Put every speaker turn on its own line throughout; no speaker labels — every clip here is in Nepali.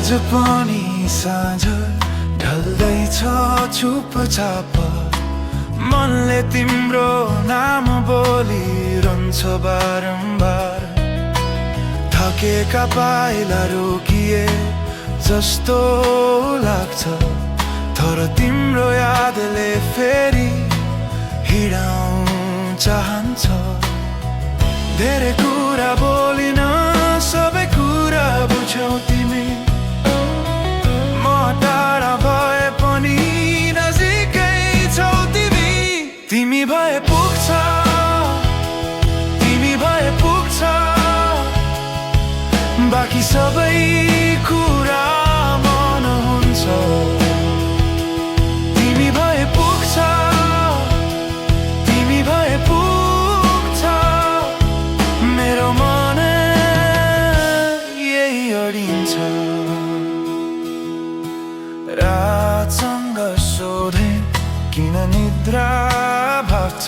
आज पनि साँझ ढल्दैछ चुपचाप मनले तिम्रो नाम बोलिरहन्छ बारम्बार। थकेका पाइला रोकिए जस्तो लाग्छ, तर तिम्रो यादले फेरि हिँडाउन चाहन्छ। धेरै कुरा बोलिन सबै कुरा बुझ्यौ तिमी, टाढा भए पनि नजिकै छौ तिमी। तिमी भए पुग्छ, तिमी भए पुग्छ, बाँकी सबै कुरा मन हुन्छ। तिमी भए पुग्छ, तिमी भए पुग्छ, मेरो मन यही अडिन्छ। रातसँग सोधे किन निद्रा भाग्छ,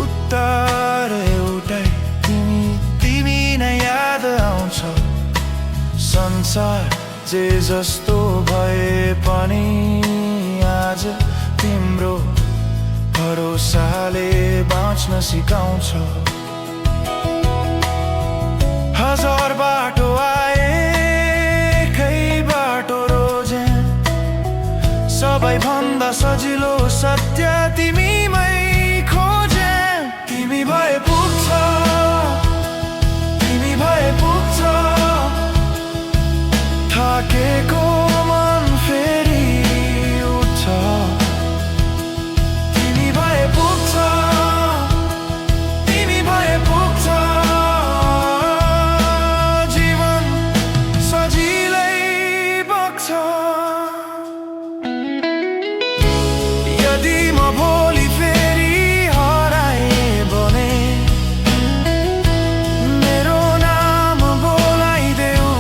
उत्तर एउटै तिमी तिमी नै याद आउँछ। संसार जे जस्तो भए पनि आज तिम्रो भरोसाले बाँच्न सिकाउँछ। हजार बाटो आए सबैभन्दा सजिलो सत्य तिमीमै खोजे। तिमी भए पुग्छ, तिमी भए पुग्छ, थाकेको मन फेरि उठ्छ। तिमी भए पुग्छ, तिमी भए पुग्छ, जीवन सजिलै बग्छ। यदि म भोलि फेरि हराए भने मेरो नाम बोलाइदेऊ।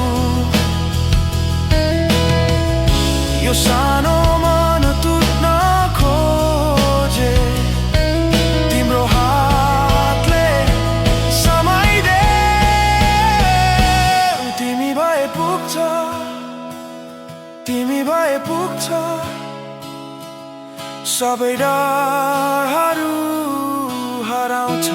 यो सानो मन तुट्न खोजे, तिम्रो हातले समाइदे। तिमी भए पुग्छ, तिमी भए पुग्छ, सबै डरहरू हराउँछ।